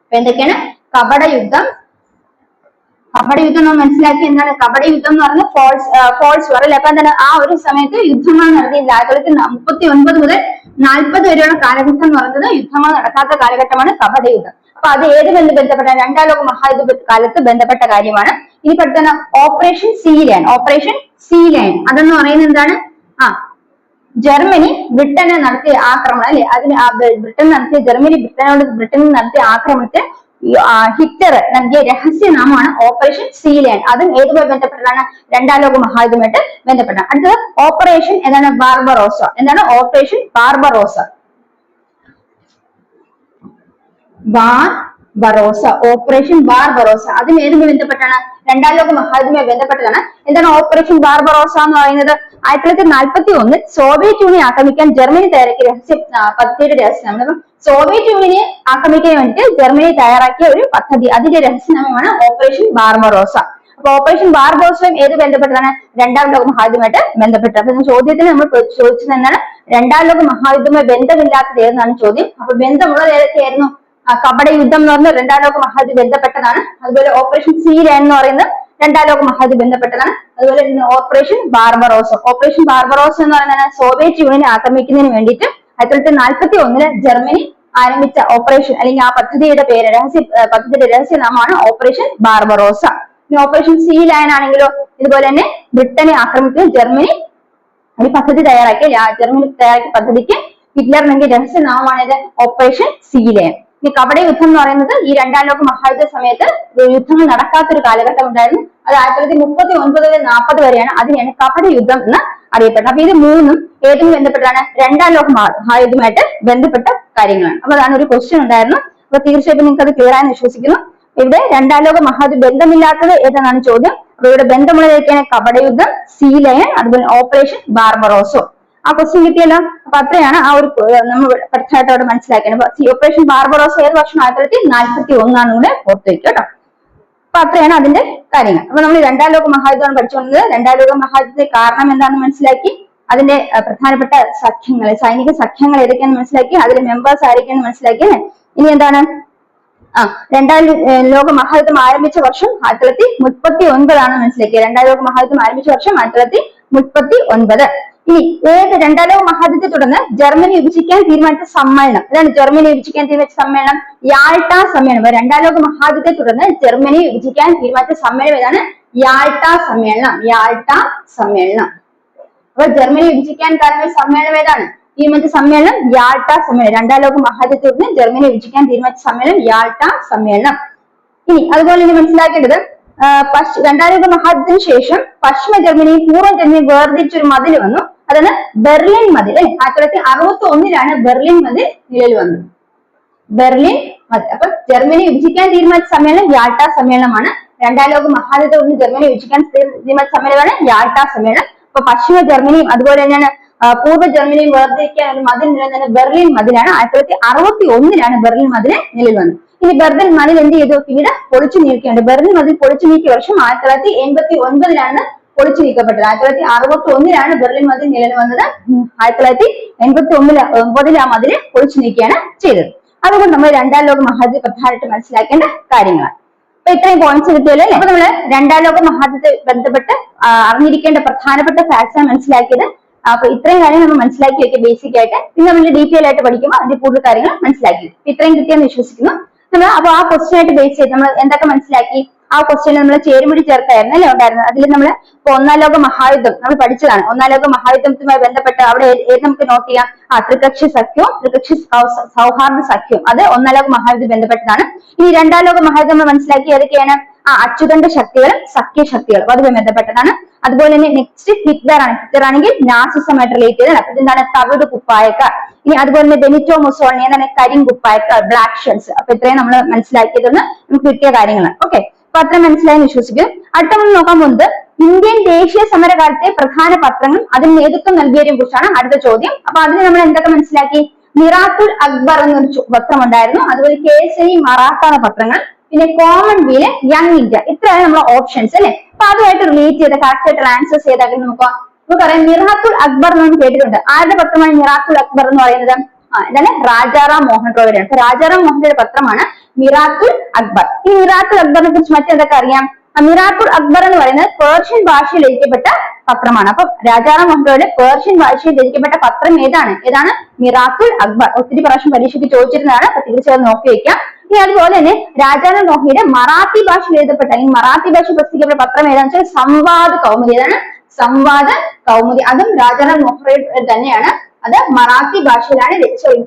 അപ്പൊ എന്തൊക്കെയാണ്? കപട യുദ്ധം നമ്മൾ മനസ്സിലാക്കി. എന്താണ് കപട യുദ്ധം എന്ന് പറഞ്ഞാൽ ഫോൾസ് വാർ അല്ലെ. അപ്പൊ എന്താണ് ആ ഒരു സമയത്ത് യുദ്ധങ്ങൾ നടത്തിയില്ല. 1939 മുതൽ 40 വരെയുള്ള കാലഘട്ടം എന്ന് പറയുന്നത് യുദ്ധങ്ങൾ നടക്കാത്ത കാലഘട്ടമാണ് കപട യുദ്ധം. അപ്പൊ അത് ഏത് ബന്ധപ്പെട്ട രണ്ടാം ലോക മഹായുദ്ധ കാലത്ത് ബന്ധപ്പെട്ട കാര്യമാണ്. ഇനി പെട്ടെന്ന് ഓപ്പറേഷൻ സീ ലയൺ അതെന്ന് പറയുന്നത് എന്താണ്? ജർമ്മനി ബ്രിട്ടനെ നടത്തിയ ആക്രമണം അല്ലെ. ബ്രിട്ടനിൽ നടത്തിയ ആക്രമണത്തിൽ ഹിറ്റ്ലർ നൽകിയ രഹസ്യനാമമാണ് ഓപ്പറേഷൻ സീ ലയൺ. അതും ഏതുമായി ബന്ധപ്പെട്ടതാണ്? രണ്ടാം ലോക മഹായുദ്ധമായിട്ട് ബന്ധപ്പെട്ടതാണ്. അടുത്തത് operation Barbarossa. Operation Barbarossa. Operation Barbarossa അതും ഏതുമായി ബന്ധപ്പെട്ടാണ്? രണ്ടാം ലോക മഹായുദ്ധവുമായി ബന്ധപ്പെട്ടതാണ്. എന്താണ് ഓപ്പറേഷൻ ബാർബറോസ എന്ന് പറയുന്നത്? 1941 സോവിയറ്റ് യൂണിയൻ ആക്രമിക്കാൻ ജർമ്മനി തയ്യാറാക്കിയ പദ്ധതിയുടെ രഹസ്യനാമം. സോവിയറ്റ് യൂണിയനെ ആക്രമിക്കാൻ വേണ്ടിയിട്ട് ജർമ്മനി തയ്യാറാക്കിയ ഒരു പദ്ധതി, അതിന്റെ രഹസ്യനാമമാണ് ഓപ്പറേഷൻ ബാർബറോസ. അപ്പൊ ഓപ്പറേഷൻ ബാർബറോസയും ഏത് ബന്ധപ്പെട്ടതാണ്? രണ്ടാം ലോക മഹായുദ്ധമായിട്ട് ബന്ധപ്പെട്ടത്. അപ്പൊ ചോദ്യത്തിന് നമ്മൾ ചോദിച്ചത് എന്താണ്? രണ്ടാം ലോക മഹായുദ്ധവുമായി ബന്ധമില്ലാത്തത് ഏതെന്നാണ് ചോദ്യം. അപ്പൊ ബന്ധമുള്ളത് ഏതൊക്കെയായിരുന്നു? കപട യുദ്ധം എന്ന് പറഞ്ഞാൽ രണ്ടാം ലോക മഹായുദ്ധം ബന്ധപ്പെട്ടതാണ്. അതുപോലെ ഓപ്പറേഷൻ സീ ലയൺ എന്ന് പറയുന്നത് രണ്ടാം ലോക മഹായുദ്ധം ബന്ധപ്പെട്ടതാണ്. അതുപോലെ ഓപ്പറേഷൻ ബാർബറോസ എന്ന് പറയുന്നത് സോവിയറ്റ് യൂണിയനെ ആക്രമിക്കുന്നതിന് വേണ്ടിയിട്ട് 1941 ജർമ്മനി ആരംഭിച്ച ഓപ്പറേഷൻ അല്ലെങ്കിൽ ആ പദ്ധതിയുടെ രഹസ്യനാമമാണ് ഓപ്പറേഷൻ ബാർബറോസ. ഇനി ഓപ്പറേഷൻ സീ ലയൺ ആണെങ്കിലോ ഇതുപോലെ തന്നെ ബ്രിട്ടനെ ആക്രമിക്കുന്ന ജർമ്മനി ഒരു പദ്ധതി തയ്യാറാക്കിയ പദ്ധതിക്ക് ഹിറ്റ്ലർ നൽകിയ രഹസ്യനാമമാണ് ഓപ്പറേഷൻ സീ ലയൺ. ഈ കപട യുദ്ധം എന്ന് പറയുന്നത് ഈ രണ്ടാം ലോക മഹായുദ്ധ സമയത്ത് യുദ്ധങ്ങൾ നടക്കാത്തൊരു കാലഘട്ടം ഉണ്ടായിരുന്നു. അത് 1939 മുതൽ 40 വരെയാണ്. അതിനെയാണ് കപട യുദ്ധം എന്ന് അറിയപ്പെടുന്നത്. അപ്പൊ ഇത് മൂന്നും ഏതും ബന്ധപ്പെട്ടാണ്? രണ്ടാം ലോക മഹായുദ്ധമായിട്ട് ബന്ധപ്പെട്ട കാര്യങ്ങളാണ്. അപ്പൊ അതാണ് ഒരു ക്വസ്റ്റ്യൻ ഉണ്ടായിരുന്നു. അപ്പൊ തീർച്ചയായിട്ടും നിങ്ങൾക്ക് അത് ക്ലിയർ ആയെന്ന് വിശ്വസിക്കുന്നു. ഇവിടെ രണ്ടാം ലോക മഹായുദ്ധ ബന്ധമില്ലാത്തത് ഏതെന്നാണ് ചോദ്യം. അപ്പൊ ഇവിടെ ബന്ധമുള്ളതൊക്കെയാണ് കപട യുദ്ധം, സീ ലയൺ, അതുപോലെ ഓപ്പറേഷൻ ബാർബറോസോ. ആ ക്വസ്റ്റ്യൻ കിട്ടിയല്ലോ. അപ്പൊ അത്രയാണ് ആ ഒരു നമ്മൾ പ്രധാനമായിട്ട് അവിടെ മനസ്സിലാക്കുന്നത്. ഓപ്പറേഷൻ ബാർബറോസ ഏത് വർഷം? 1941 കൂടെ ഓർത്ത് വയ്ക്കുക കേട്ടോ. അപ്പൊ അത്രയാണ് അതിന്റെ കാര്യങ്ങൾ. അപ്പൊ നമ്മൾ രണ്ടാം ലോക മഹായുദ്ധമാണ് പഠിച്ചുകൊണ്ടത്. രണ്ടാം ലോക മഹായുദ്ധത്തിന്റെ കാരണം എന്താണെന്ന് മനസ്സിലാക്കി, അതിന്റെ പ്രധാനപ്പെട്ട സൈനിക സഖ്യങ്ങൾ ഏതൊക്കെയാണെന്ന് മനസ്സിലാക്കി, അതിലെ മെമ്പേഴ്സ് ആരൊക്കെയാണെന്ന് മനസ്സിലാക്കി. ഇനി എന്താണ്? രണ്ടാം ലോക മഹായുദ്ധം ആരംഭിച്ച വർഷം 1939 ആണ് മനസ്സിലാക്കിയത്. രണ്ടാം ലോക മഹായുദ്ധം ആരംഭിച്ച വർഷം 1939. ഇനി രണ്ടാം ലോക മഹായുദ്ധത്തെ തുടർന്ന് ജർമ്മനി വിഭജിക്കാൻ തീരുമാനിച്ച സമ്മേളനം. അതാണ് ജർമ്മനി വിഭജിക്കാൻ തീരുമാനിച്ച സമ്മേളനം യാൾട്ടാ സമ്മേളനം. രണ്ടാം ലോക മഹായുദ്ധത്തെ തുടർന്ന് ജർമ്മനി വിഭജിക്കാൻ തീരുമാനിച്ച സമ്മേളനം ഏതാണ്? യാൾട്ടാ സമ്മേളനം. അപ്പൊ ജർമ്മനി വിഭജിക്കാൻ കാരണം സമ്മേളനം ഏതാണ്? തീരുമാനിച്ച സമ്മേളനം യാൾട്ടാ സമ്മേളനം. രണ്ടാം ലോക മഹായുദ്ധത്തെ തുടർന്ന് ജർമ്മനി വിഭജിക്കാൻ തീരുമാനിച്ച സമ്മേളനം യാൾട്ടാ സമ്മേളനം. ഇനി അതുപോലെ തന്നെ മനസ്സിലാക്കേണ്ടത് രണ്ടാം ലോക മഹായുദ്ധത്തിന് ശേഷം പശ്ചിമ ജർമ്മനിയും പൂർവ്വ ജർമ്മനിയും വേർതിരിച്ചൊരു മതിൽ വന്നു. അതാണ് ബെർലിൻ മതിൽ. 1961 ബെർലിൻ മതിൽ നിലവിൽ വന്നത്. അപ്പൊ ജർമ്മനി വിഭജിക്കാൻ തീരുമാനിച്ച സമ്മേളനം യാൾട്ടാ സമ്മേളനമാണ്. രണ്ടാം ലോക മഹായുദ്ധത്തെ തുടർന്ന് ജർമ്മനി വിഭജിക്കാൻ തീരുമാനിച്ച സമ്മേളനമാണ് യാൾട്ടാ സമ്മേളനം. അപ്പൊ പശ്ചിമ ജർമ്മനിയും അതുപോലെ തന്നെയാണ് പൂർവ്വ ജർമ്മനിയും വേർതിരിക്കാൻ ഒരു മതിൽ നിലനിന്ന ബെർലിൻ മതിലാണ്. 1961 ബെർലിൻ മതിൽ നിലവിൽ വന്നത്. ഇനി ബെർലിൻ മതിൽ എന്ത് ചെയ്തു? പിന്നീട് പൊളിച്ചു നീക്കിയുണ്ട്. ബെർലിൻ മതിൽ പൊളിച്ചു നീക്കിയ വർഷം 1989 പൊളിച്ചു നീക്കപ്പെട്ടത്. 1961 ബെർലിൻ മതിൽ നിലവിൽ വന്നത്. 1989 ആ മതിൽ പൊളിച്ചു നീക്കുകയാണ് ചെയ്തത്. അതുകൊണ്ട് നമ്മൾ രണ്ടാം ലോക മഹായുദ്ധത്തെ പ്രധാനമായിട്ട് മനസ്സിലാക്കേണ്ട കാര്യങ്ങളാണ്. അപ്പൊ ഇത്രയും പോയിന്റ്സ് കിട്ടിയല്ലോ അല്ലെ. അപ്പൊ നമ്മള് രണ്ടാം ലോക മഹായുദ്ധത്തെ ബന്ധപ്പെട്ട് അറിഞ്ഞിരിക്കേണ്ട പ്രധാനപ്പെട്ട ഫാക്ട്സ് ആണ് മനസ്സിലാക്കിയത്. അപ്പൊ ഇത്രയും കാര്യം നമ്മൾ മനസ്സിലാക്കി വെക്കുക ബേസിക് ആയിട്ട്. പിന്നെ നമ്മൾ ഡീറ്റെയിൽ ആയിട്ട് പഠിക്കുമ്പോൾ അതിന്റെ കൂടുതൽ കാര്യങ്ങൾ മനസ്സിലാക്കി. ഇത്രയും കിട്ടിയെന്ന് വിശ്വസിക്കുന്നു. നമ്മൾ അപ്പൊ ആ ക്വസ്റ്റ്യൻ ആയിട്ട് ബേസ് ചെയ്ത് നമ്മൾ എന്തൊക്കെ മനസ്സിലാക്കി? ആ ക്വസ്റ്റ്യൻ നമ്മൾ ചേരുമുടി ചേർത്തായിരുന്നു അല്ലെ ഉണ്ടായിരുന്നത്. അതിൽ നമ്മൾ ഇപ്പൊ ഒന്നാം ലോക മഹായുദ്ധം നമ്മൾ പഠിച്ചതാണ്. ഒന്നാം ലോക മഹായുദ്ധവുമായി ബന്ധപ്പെട്ട് അവിടെ ഏത് നമുക്ക് നോട്ട് ചെയ്യാം? ത്രികക്ഷി സഖ്യവും ത്രികക്ഷി സൗഹാർദ്ദ സഖ്യവും, അത് ഒന്നാം ലോക മഹായുദ്ധം ബന്ധപ്പെട്ടതാണ്. ഇനി രണ്ടാം ലോക മഹായുദ്ധം നമ്മൾ മനസ്സിലാക്കി ഏതൊക്കെയാണ്? അച്ചുതണ്ട് ശക്തികളും സഖ്യശക്തികളും അതുമായി ബന്ധപ്പെട്ടതാണ്. അതുപോലെ തന്നെ നെക്സ്റ്റ് ഹിറ്റ്ലർ ആണ്. ഹിറ്റ്ലർ ആണെങ്കിൽ നാസിസമായിട്ട് റിലേറ്റ് ചെയ്തതാണ്. അപ്പൊ എന്താണ്? തവിട് കുപ്പായക്കാർ. ഇനി അതുപോലെ തന്നെ ബെനിറ്റോ മുസോളിനി എന്താണ്? കരിങ്കുപ്പായക്കാർ, ബ്ലാക്ക് ഷർട്ട്സ്. അപ്പൊ ഇത്രയും നമ്മൾ മനസ്സിലാക്കിയതെന്ന് നമുക്ക് കിട്ടിയ കാര്യങ്ങളാണ്. ഓക്കെ, അപ്പൊ അത്രയും മനസ്സിലായെന്ന് വിശ്വസിക്കും. അടുത്ത നമ്മൾ നോക്കാൻ പോകുന്നത് ഇന്ത്യൻ ദേശീയ സമരകാലത്തെ പ്രധാന പത്രങ്ങളും അതിന് നേതൃത്വം നൽകിയവരെയും കുറിച്ചാണ് അടുത്ത ചോദ്യം. അപ്പൊ അതിന് നമ്മൾ എന്തൊക്കെ മനസ്സിലാക്കി? മിറാത്തുൽ അക്ബർ എന്നൊരു പത്രം ഉണ്ടായിരുന്നു. അതുപോലെ കേസരി, മറാത്ത എന്ന പത്രങ്ങൾ, പിന്നെ കോമൺവെൽത്ത്, യങ് ഇന്ത്യ. ഇത്രയാണ് നമ്മുടെ ഓപ്ഷൻസ് അല്ലെ. അപ്പൊ അതുമായിട്ട് റിലേറ്റ് ചെയ്ത കറക്റ്റ് ആയിട്ട് ആൻസേഴ്സ് ചെയ്താൽ നമുക്കറിയാം. മിറാത്തുൽ അക്ബർ എന്ന് കേട്ടിട്ടുണ്ട്. ആരുടെ പത്രമാണ് മിറാത്തുൽ അക്ബർ എന്ന് പറയുന്നത്? എന്താണ്? രാജാറാം മോഹൻ റോയുടെ. അപ്പൊ രാജാറാം മോഹൻ റോയുടെ പത്രമാണ് മിറാത്തുൽ അക്ബർ. ഈ മിറാത്തുൽ അക്ബറിനെ കുറിച്ച് മറ്റെന്തൊക്കെ അറിയാം? മിറാത്തുൽ അക്ബർ എന്ന് പറയുന്നത് പേർഷ്യൻ ഭാഷയിൽ രചിക്കപ്പെട്ട പത്രമാണ്. അപ്പൊ രാജാറാം മോഹൻ റോയുടെ പേർഷ്യൻ ഭാഷയിൽ രചിക്കപ്പെട്ട പത്രം ഏതാണ്? മിറാത്തുൽ അക്ബർ. ഒത്തിരി പ്രാവശ്യം പരീക്ഷയ്ക്ക് ചോദിച്ചിരുന്നതാണ്. അപ്പൊ തീർച്ചയായും നോക്കി വെക്കാം. ഇനി അതുപോലെ തന്നെ രാജാറാം മോഹിയുടെ മറാത്തി ഭാഷയിൽ എഴുതപ്പെട്ട മറാത്തി ഭാഷ പ്രസിദ്ധീകരിക്കപ്പെട്ട പത്രം ഏതാണെന്ന് വെച്ചാൽ സംവാദ് കൗമുദി. ഏതാണ്? സംവാദ് കൗമുദി. അതും രാജാറാം മോഹൻ റോയുടെ തന്നെയാണ്. അത് മറാത്തി ഭാഷയിലാണ്,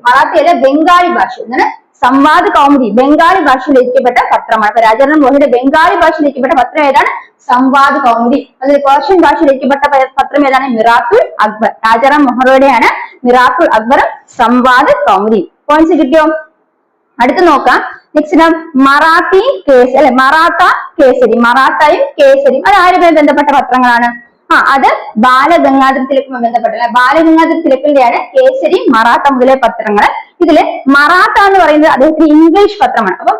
മറാത്തിയല്ല ബംഗാളി ഭാഷ. എന്താണ്? സംവാദ് കൗമുദി ബംഗാളി ഭാഷയിൽ രചിക്കപ്പെട്ട പത്രമാണ്. അപ്പൊ രാജാറാം മോഹിയുടെ ബംഗാളി ഭാഷയിൽ രചിക്കപ്പെട്ട പത്രം ഏതാണ്? സംവാദ് കൗമുദി. അതിൽ പേർഷ്യൻ ഭാഷയിൽ രചിക്കപ്പെട്ട പത്രം ഏതാണ്? മിറാത്തുൽ അക്ബർ. രാജാറാം മോഹൻ റോയുടെയാണ് മിറാത്തുൽ അക്ബർ, സംവാദ് കൗമുദി. പോയിന്റ്സ് കിട്ടിയോ? അടുത്ത് നോക്കാം. നെക്സ്റ്റ് മറാത്തി കേസ് അല്ലെ, മറാത്ത കേസരി. മറാത്തയും കേസരിയും അത് ആരുമായി ബന്ധപ്പെട്ട പത്രങ്ങളാണ്? അത് ബാലഗംഗാധര തിലകുമായി ബന്ധപ്പെട്ട. ബാലഗംഗാധര തിലകിന്റെയാണ് കേസരി, മറാത്ത മുതലേ പത്രങ്ങൾ. ഇതില് മറാത്ത എന്ന് പറയുന്നത് അദ്ദേഹത്തിന് ഇംഗ്ലീഷ് പത്രമാണ്. അപ്പം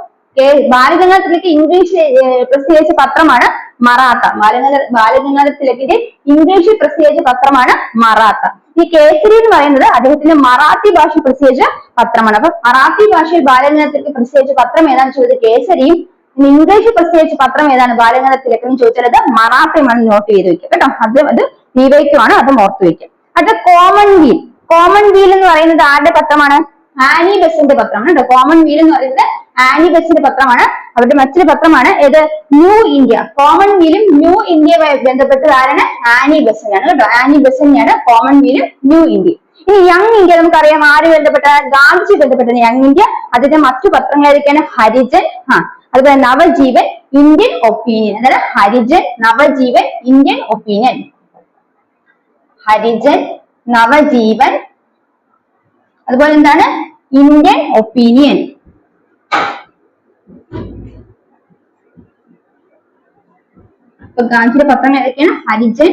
ബാലഗംഗാധര തിലക് ഇംഗ്ലീഷ് പ്രസിദ്ധീകരിച്ച പത്രമാണ് മറാത്ത. ബാലഗംഗാധര തിലകിന്റെ ഇംഗ്ലീഷിൽ പ്രസിദ്ധീകരിച്ച പത്രമാണ് മറാത്ത. ഈ കേസരി എന്ന് പറയുന്നത് അദ്ദേഹത്തിന്റെ മറാത്തി ഭാഷ പ്രസിദ്ധീകരിച്ച പത്രമാണ്. അപ്പൊ മറാത്തി ഭാഷയിൽ ബാലഗംഗാധര തിലക് പ്രസിദ്ധീകരിച്ച പത്രം ഏതാണെന്ന് ചോദിച്ചത് കേസരിയും, ഇംഗ്ലീഷ് പ്രസിദ്ധീകരിച്ച പത്രം ഏതാണ്? ബാലഗംഗാധര തിലക് എന്ന് ചോദിച്ചാൽ അത് മറാത്തയുമാണ്. നോട്ട് ചെയ്ത് വെക്കുക കേട്ടോ. അത് നീവയ്ക്കുമാണ്, അത് ഓർത്ത് വെക്കുക. അടുത്ത കോമൺവെൽത്ത്. കോമൺവെൽത്ത് എന്ന് പറയുന്നത് ആരുടെ പത്രമാണ്? ആനി ബെസന്റ് പത്രമാണ് കേട്ടോ. കോമൺവെൽത്ത് എന്ന് പറയുന്നത് ആനി ബെസന്റ് പത്രമാണ്. അവരുടെ മറ്റൊരു പത്രമാണ് ഏത്? New India. കോമൺവെൽത്തും ന്യൂ ഇന്ത്യയുമായി ബന്ധപ്പെട്ട് ആരാണ്? ആനി ബെസന്റ് ആണ് കേട്ടോ. ആനി ബെസന്റാണ് കോമൺവെൽത്തും ന്യൂ ഇന്ത്യ. ഇനി യങ് ഇന്ത്യ നമുക്കറിയാം ആര് ബന്ധപ്പെട്ട? ഗാന്ധിജി ബന്ധപ്പെട്ട യങ് ഇന്ത്യ. അതിന്റെ മറ്റു പത്രങ്ങൾ ഏതൊക്കെയാണ്? ഹരിജൻ, അതുപോലെ നവജീവൻ, ഇന്ത്യൻ ഒപ്പീനിയൻ. അതായത് ഹരിജൻ, നവജീവൻ, ഇന്ത്യൻ ഒപ്പീനിയൻ. ഹരിജൻ, നവജീവൻ, അതുപോലെ എന്താണ്? Indian opinion. അപ്പൊ ഗാന്ധിയുടെ പത്രങ്ങൾ ഏതൊക്കെയാണ്? Harijan,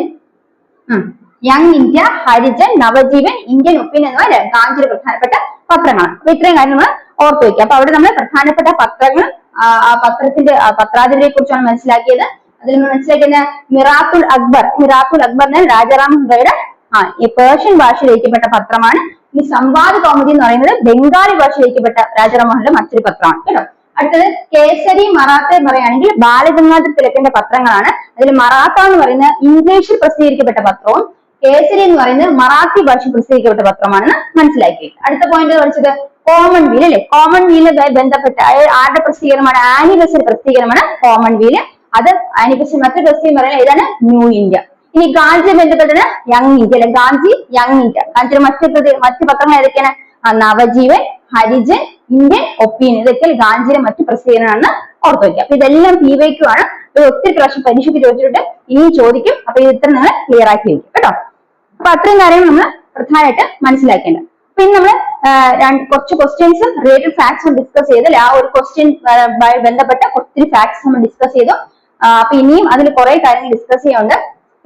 young India, Harijan, Navajeevan, Indian opinion എന്ന് പറയുന്നത് ഗാന്ധിയുടെ പ്രധാനപ്പെട്ട പത്രങ്ങളാണ്. അപ്പൊ ഇത്രയും കാര്യം നമ്മൾ ഓർത്തു വയ്ക്കുക. അപ്പൊ അവിടെ നമ്മൾ പ്രധാനപ്പെട്ട പത്രങ്ങൾ, ആ പത്രത്തിന്റെ പത്രാധിപരെ കുറിച്ചാണ് മനസ്സിലാക്കിയത്. അതിൽ നിന്ന് മനസ്സിലാക്കിയത് മിറാത്തുൽ അക്ബർ. മിറാത്തുൽ അക്ബറിന് രാജാറാം മോഹൻ റോയുടെ ഈ പേർഷ്യൻ ഭാഷയിൽ രചിക്കപ്പെട്ട പത്രമാണ്. ഈ സംവാദ് കൗമുദി എന്ന് പറയുന്നത് ബംഗാളി ഭാഷയിൽ രചിക്കപ്പെട്ട രാജാറാം മോഹന്റെ മറ്റൊരു പത്രമാണ് കേട്ടോ. അടുത്തത് കേസരി, മറാത്ത പറയുകയാണെങ്കിൽ ബാലഗംഗാധര തിലകിന്റെ പത്രങ്ങളാണ്. അതിൽ മറാത്ത എന്ന് പറയുന്നത് ഇംഗ്ലീഷിൽ പ്രസിദ്ധീകരിക്കപ്പെട്ട പത്രവും കേസരി എന്ന് പറയുന്നത് മറാത്തി ഭാഷയിൽ പ്രസിദ്ധീകരിക്കപ്പെട്ട പത്രമാണെന്ന് മനസ്സിലാക്കി. അടുത്ത പോയിന്റ് പഠിച്ചത് കോമൺവെൽത്ത് അല്ലെ. കോമൺവെൽത്തുമായി ബന്ധപ്പെട്ട ആരുടെ പ്രസിദ്ധീകരണമാണ്? ആനി ബെസന്റ് പ്രസിദ്ധീകരണമാണ് കോമൺവെൽത്ത്. അത് ആനി ബെസന്റ് മറ്റൊരു പ്രസിദ്ധീകരണം പറയുന്നത് ഏതാണ്? New India. ഇനി ഗാന്ധി ബന്ധപ്പെട്ടത് യങ് ഇന്ത്യ അല്ലെ. Gandhi, Young India. ഗാന്ധിയുടെ മറ്റു പത്രങ്ങൾ ഏതൊക്കെയാണ്? Navajivan, Harijan, Indian Opinion. ഇതൊക്കെ ഗാന്ധിയുടെ മറ്റു പ്രസിദ്ധീകരണമാണെന്ന് ഓർത്തു വയ്ക്കുക. അപ്പൊ ഇതെല്ലാം PYQ ആണ്. ഒത്തിരി പ്രാവശ്യം പരീക്ഷയ്ക്ക് ചോദിച്ചിട്ടുണ്ട്, ഇനിയും ചോദിക്കും. അപ്പൊ ഇത് ഇത്ര നിങ്ങൾ ക്ലിയർ ആക്കി വയ്ക്കും കേട്ടോ. അപ്പൊ അത്രയും കാര്യങ്ങൾ നമ്മൾ പ്രധാനമായിട്ട് മനസ്സിലാക്കേണ്ടത്. പിന്നെ നമ്മൾ കുറച്ച് ക്വസ്റ്റ്യൻസും റിലേറ്റഡ് ഫാക്ട്സും ഡിസ്കസ് ചെയ്ത് ആ ഒരു ക്വസ്റ്റ്യൻ ബന്ധപ്പെട്ട ഒത്തിരി ഫാക്ട്സ് നമ്മൾ ഡിസ്കസ് ചെയ്തു. അപ്പൊ ഇനിയും അതിൽ കുറെ കാര്യങ്ങൾ ഡിസ്കസ് ചെയ്യാനുണ്ട്.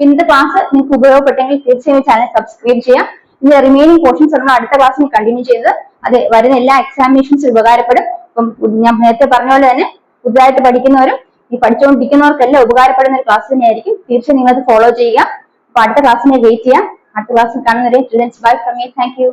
ഇന്നത്തെ ക്ലാസ് നിങ്ങൾക്ക് ഉപയോഗപ്പെട്ടെങ്കിൽ തീർച്ചയായും ചാനൽ സബ്സ്ക്രൈബ് ചെയ്യാം. ഇതിന്റെ റിമൈനിങ് പോർഷൻസ് നമ്മൾ അടുത്ത ക്ലാസ്സിൽ കണ്ടിന്യൂ ചെയ്ത് അത് വരുന്ന എല്ലാ എക്സാമിനേഷൻസും ഉപകാരപ്പെടും. അപ്പം ഞാൻ നേരത്തെ പറഞ്ഞ പോലെ തന്നെ പുതുതായിട്ട് പഠിക്കുന്നവരും ഈ പഠിച്ചുകൊണ്ടിരിക്കുന്നവർക്കെല്ലാം ഉപകാരപ്പെടുന്ന ഒരു ക്ലാസ് തന്നെയായിരിക്കും. തീർച്ചയായും നിങ്ങൾ അത് ഫോളോ ചെയ്യുക. അപ്പൊ അടുത്ത ക്ലാസ്സിനെ വെയിറ്റ് ചെയ്യാം. അടുത്ത ക്ലാസ്സിൽ കാണുന്നവരെ students bye from me. Thank you.